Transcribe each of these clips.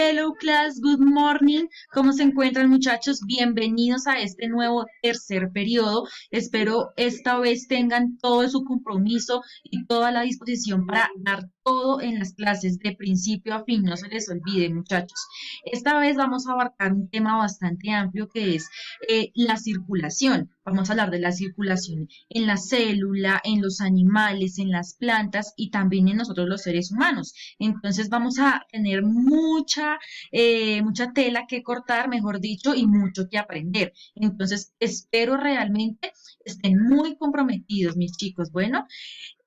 Hello class, good morning. ¿Cómo se encuentran muchachos? Bienvenidos a este nuevo tercer periodo. Espero esta vez tengan todo su compromiso y toda la disposición para dar todo en las clases de principio a fin. No se les olvide muchachos. Esta vez vamos a abarcar un tema bastante amplio que es la circulación. Vamos a hablar de la circulación en la célula, en los animales, en las plantas y también en nosotros los seres humanos. Entonces vamos a tener mucha tela que cortar, mejor dicho, y mucho que aprender. Entonces espero realmente estén muy comprometidos, mis chicos. Bueno,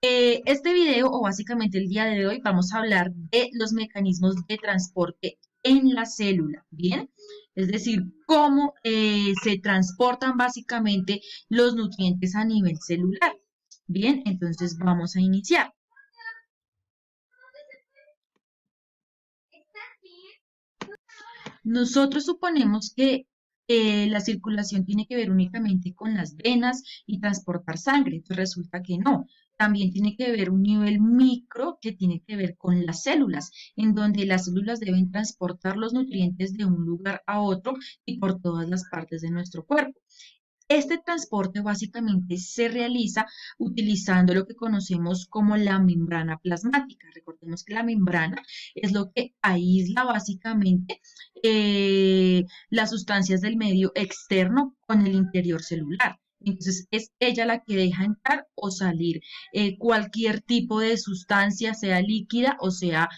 este video o básicamente el día de hoy vamos a hablar de los mecanismos de transporte en la célula, ¿bien? Es decir, cómo se transportan básicamente los nutrientes a nivel celular. Bien, entonces vamos a iniciar. Nosotros suponemos que la circulación tiene que ver únicamente con las venas y transportar sangre, pues resulta que no. También tiene que ver un nivel micro que tiene que ver con las células, en donde las células deben transportar los nutrientes de un lugar a otro y por todas las partes de nuestro cuerpo. Este transporte básicamente se realiza utilizando lo que conocemos como la membrana plasmática. Recordemos que la membrana es lo que aísla básicamente las sustancias del medio externo con el interior celular. Entonces es ella la que deja entrar o salir cualquier tipo de sustancia, sea líquida o sea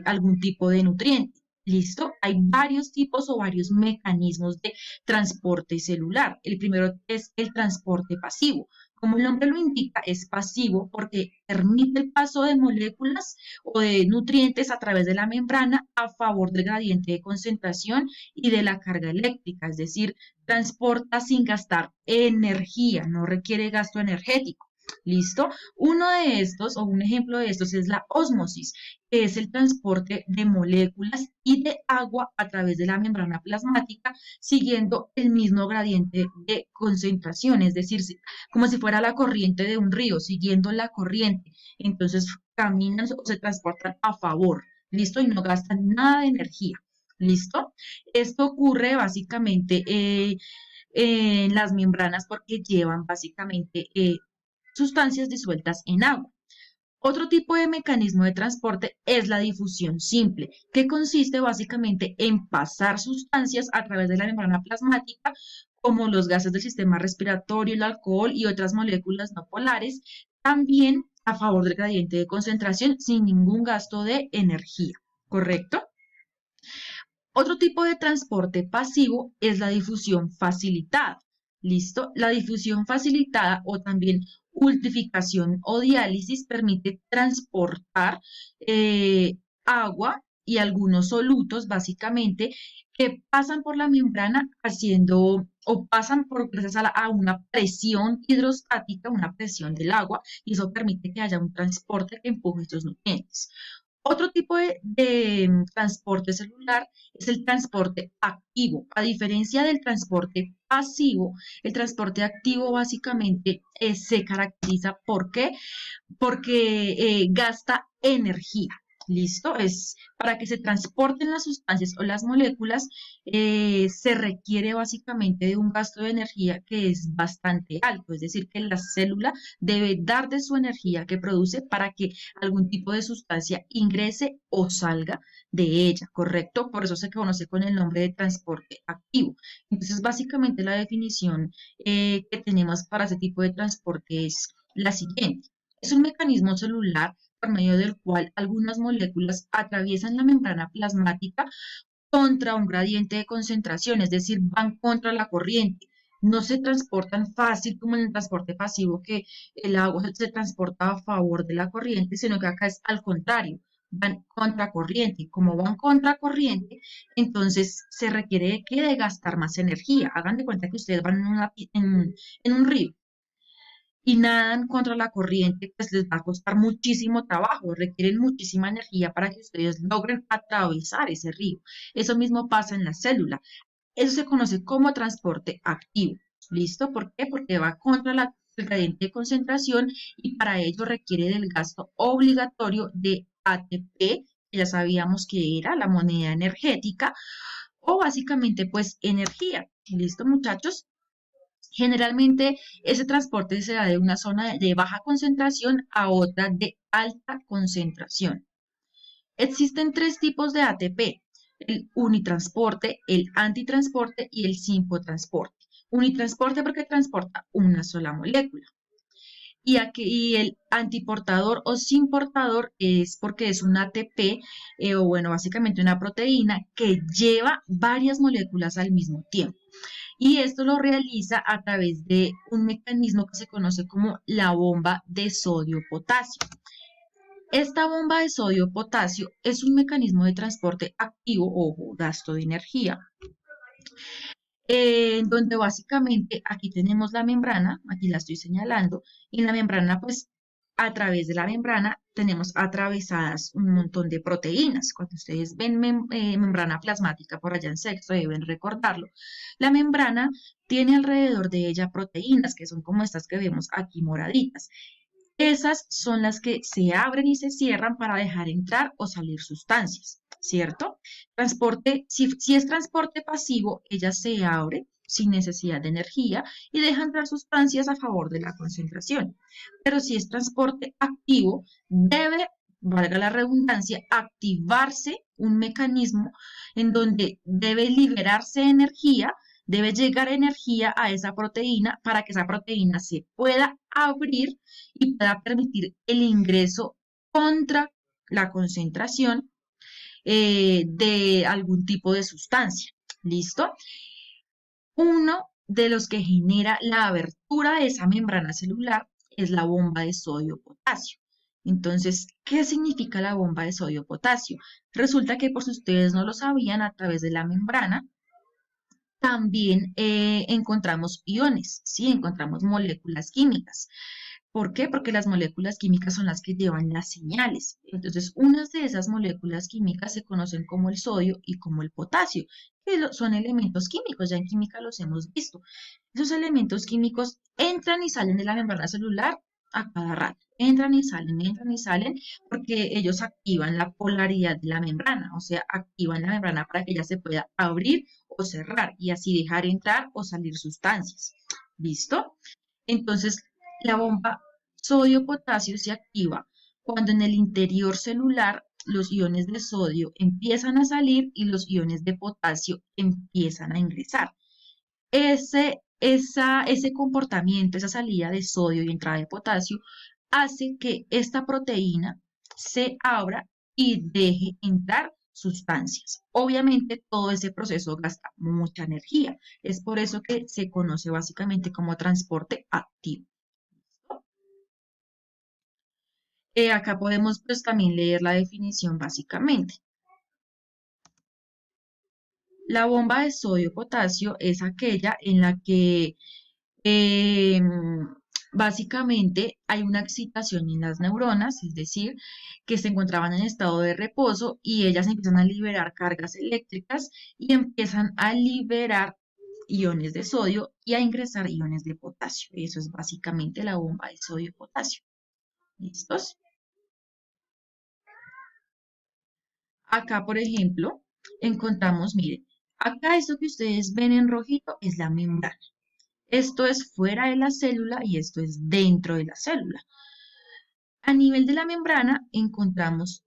algún tipo de nutriente. ¿Listo? Hay varios tipos o varios mecanismos de transporte celular. El primero es el transporte pasivo. Como el nombre lo indica, es pasivo porque permite el paso de moléculas o de nutrientes a través de la membrana a favor del gradiente de concentración y de la carga eléctrica, es decir, transporta sin gastar energía, no requiere gasto energético. ¿Listo? Uno de estos, o un ejemplo de estos, es la ósmosis, que es el transporte de moléculas y de agua a través de la membrana plasmática, siguiendo el mismo gradiente de concentración, es decir, como si fuera la corriente de un río, siguiendo la corriente. Entonces caminan o se transportan a favor, ¿listo? Y no gastan nada de energía, ¿listo? Esto ocurre básicamente en las membranas porque llevan básicamente sustancias disueltas en agua. Otro tipo de mecanismo de transporte es la difusión simple, que consiste básicamente en pasar sustancias a través de la membrana plasmática, como los gases del sistema respiratorio, el alcohol y otras moléculas no polares, también a favor del gradiente de concentración sin ningún gasto de energía, ¿correcto? Otro tipo de transporte pasivo es la difusión facilitada. ¿Listo? La difusión facilitada o también ultrificación o diálisis permite transportar agua y algunos solutos, básicamente, que pasan por la membrana haciendo o pasan por gracias a una presión hidrostática, una presión del agua, y eso permite que haya un transporte que empuje estos nutrientes. Otro tipo de transporte celular es el transporte activo. A diferencia del transporte pasivo, el transporte activo básicamente se caracteriza ¿por qué? Porque gasta energía. ¿Listo? Es para que se transporten las sustancias o las moléculas, se requiere básicamente de un gasto de energía que es bastante alto, es decir, que la célula debe dar de su energía que produce para que algún tipo de sustancia ingrese o salga de ella, ¿correcto? Por eso se conoce con el nombre de transporte activo. Entonces, básicamente la definición que tenemos para ese tipo de transporte es la siguiente. Es un mecanismo celular por medio del cual algunas moléculas atraviesan la membrana plasmática contra un gradiente de concentración, es decir, van contra la corriente. No se transportan fácil como en el transporte pasivo, que el agua se transporta a favor de la corriente, sino que acá es al contrario, van contra corriente. Como van contra corriente, entonces se requiere de gastar más energía. Hagan de cuenta que ustedes van en un río y nadan contra la corriente, pues les va a costar muchísimo trabajo, requieren muchísima energía para que ustedes logren atravesar ese río. Eso mismo pasa en la célula. Eso se conoce como transporte activo. ¿Listo? ¿Por qué? Porque va contra el gradiente de concentración y para ello requiere del gasto obligatorio de ATP, ya sabíamos que era la moneda energética o básicamente pues energía. ¿Listo, muchachos? Generalmente ese transporte se da de una zona de baja concentración a otra de alta concentración. Existen tres tipos de ATP: el unitransporte, el antitransporte y el simpotransporte. Unitransporte porque transporta una sola molécula. Y el antiportador o sin portador es porque es un ATP, o bueno, básicamente una proteína que lleva varias moléculas al mismo tiempo. Y esto lo realiza a través de un mecanismo que se conoce como la bomba de sodio-potasio. Esta bomba de sodio-potasio es un mecanismo de transporte activo o gasto de energía, donde básicamente aquí tenemos la membrana, aquí la estoy señalando, y en la membrana, pues a través de la membrana tenemos atravesadas un montón de proteínas. Cuando ustedes ven membrana plasmática por allá en sexto, deben recordarlo. La membrana tiene alrededor de ella proteínas, que son como estas que vemos aquí moraditas. Esas son las que se abren y se cierran para dejar entrar o salir sustancias, ¿cierto? Si es transporte pasivo, ella se abre sin necesidad de energía y deja entrar sustancias a favor de la concentración. Pero si es transporte activo, debe, valga la redundancia, activarse un mecanismo en donde debe liberarse energía, debe llegar energía a esa proteína para que esa proteína se pueda abrir y pueda permitir el ingreso contra la concentración de algún tipo de sustancia. ¿Listo? Uno de los que genera la abertura de esa membrana celular es la bomba de sodio-potasio. Entonces, ¿qué significa la bomba de sodio-potasio? Resulta que, por si ustedes no lo sabían, a través de la membrana también encontramos iones, ¿sí? Encontramos moléculas químicas. ¿Por qué? Porque las moléculas químicas son las que llevan las señales. Entonces, unas de esas moléculas químicas se conocen como el sodio y como el potasio, que son elementos químicos, ya en química los hemos visto. Esos elementos químicos entran y salen de la membrana celular a cada rato. Entran y salen, porque ellos activan la polaridad de la membrana, o sea, activan la membrana para que ella se pueda abrir o cerrar y así dejar entrar o salir sustancias. ¿Listo? Entonces, la bomba sodio-potasio se activa cuando en el interior celular los iones de sodio empiezan a salir y los iones de potasio empiezan a ingresar. Ese comportamiento, esa salida de sodio y entrada de potasio, hace que esta proteína se abra y deje entrar sustancias. Obviamente todo ese proceso gasta mucha energía. Es por eso que se conoce básicamente como transporte activo. Acá podemos pues también leer la definición básicamente. La bomba de sodio-potasio es aquella en la que eh, básicamente hay una excitación en las neuronas, es decir, que se encontraban en estado de reposo y ellas empiezan a liberar cargas eléctricas y empiezan a liberar iones de sodio y a ingresar iones de potasio. Eso es básicamente la bomba de sodio-potasio. ¿Listos? Acá, por ejemplo, encontramos, miren, acá esto que ustedes ven en rojito es la membrana. Esto es fuera de la célula y esto es dentro de la célula. A nivel de la membrana encontramos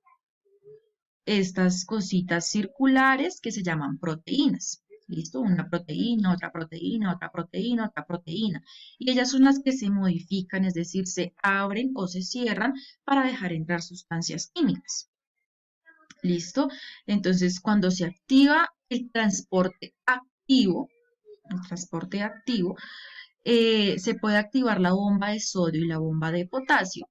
estas cositas circulares que se llaman proteínas. ¿Listo? Una proteína, otra proteína, otra proteína, otra proteína. Y ellas son las que se modifican, es decir, se abren o se cierran para dejar entrar sustancias químicas. ¿Listo? Entonces, cuando se activa el transporte activo, se puede activar la bomba de sodio y la bomba de potasio,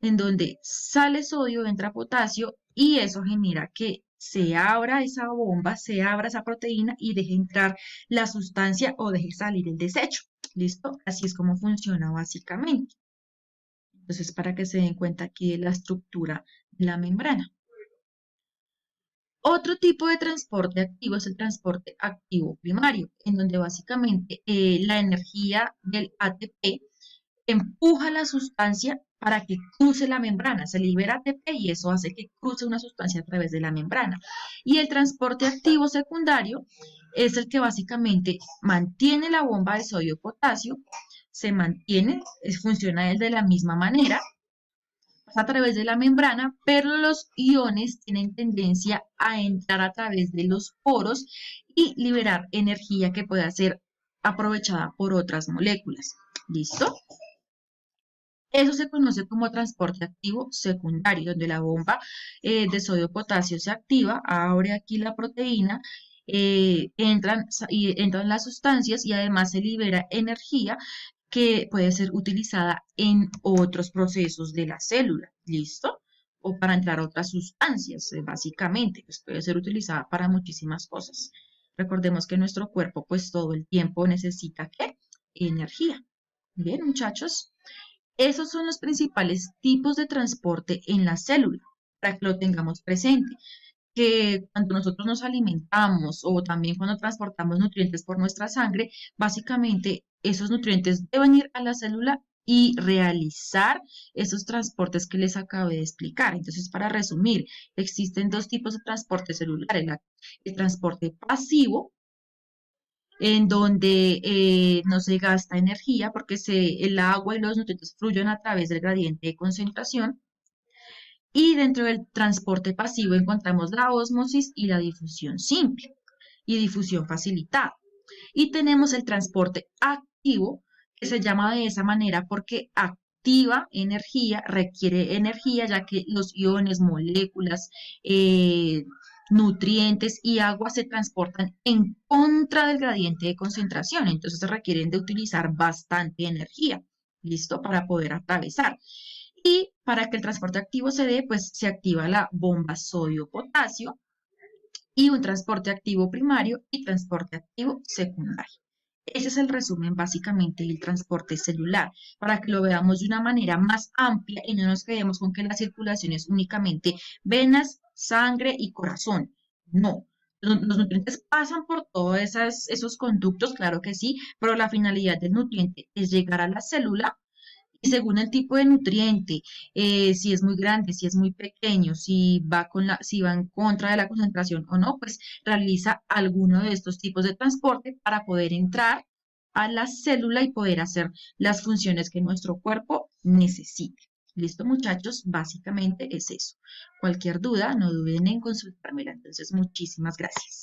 en donde sale sodio, entra potasio y eso genera que se abra esa bomba, se abra esa proteína y deje entrar la sustancia o deje salir el desecho. ¿Listo? Así es como funciona básicamente. Entonces, para que se den cuenta aquí de la estructura de la membrana. Otro tipo de transporte activo es el transporte activo primario, en donde básicamente la energía del ATP empuja la sustancia para que cruce la membrana. Se libera ATP y eso hace que cruce una sustancia a través de la membrana. Y el transporte activo secundario es el que básicamente mantiene la bomba de sodio-potasio, se mantiene, funciona de la misma manera, pasa a través de la membrana, pero los iones tienen tendencia a entrar a través de los poros y liberar energía que pueda ser aprovechada por otras moléculas. ¿Listo? Eso se conoce como transporte activo secundario, donde la bomba de sodio-potasio se activa, abre aquí la proteína, entran las sustancias y además se libera energía que puede ser utilizada en otros procesos de la célula, ¿listo? O para entrar a otras sustancias, básicamente, pues puede ser utilizada para muchísimas cosas. Recordemos que nuestro cuerpo, pues todo el tiempo necesita, ¿qué? Energía. Bien, muchachos. Esos son los principales tipos de transporte en la célula, para que lo tengamos presente. Que cuando nosotros nos alimentamos o también cuando transportamos nutrientes por nuestra sangre, básicamente esos nutrientes deben ir a la célula y realizar esos transportes que les acabé de explicar. Entonces, para resumir, existen dos tipos de transporte celular, el transporte pasivo, en donde no se gasta energía porque el agua y los nutrientes fluyen a través del gradiente de concentración. Y dentro del transporte pasivo encontramos la ósmosis y la difusión simple y difusión facilitada. Y tenemos el transporte activo, que se llama de esa manera porque activa energía, requiere energía, ya que los iones, moléculas, nutrientes y agua se transportan en contra del gradiente de concentración, entonces se requieren de utilizar bastante energía, ¿listo? Para poder atravesar. Y para que el transporte activo se dé, pues se activa la bomba sodio-potasio y un transporte activo primario y transporte activo secundario. Ese es el resumen básicamente del transporte celular, para que lo veamos de una manera más amplia y no nos quedemos con que la circulación es únicamente venas, sangre y corazón. No, los nutrientes pasan por todos esos conductos, claro que sí, pero la finalidad del nutriente es llegar a la célula y según el tipo de nutriente, si es muy grande, si es muy pequeño, si va en contra de la concentración o no, pues realiza alguno de estos tipos de transporte para poder entrar a la célula y poder hacer las funciones que nuestro cuerpo necesite. ¿Listo, muchachos? Básicamente es eso. Cualquier duda, no duden en consultármela. Entonces, muchísimas gracias.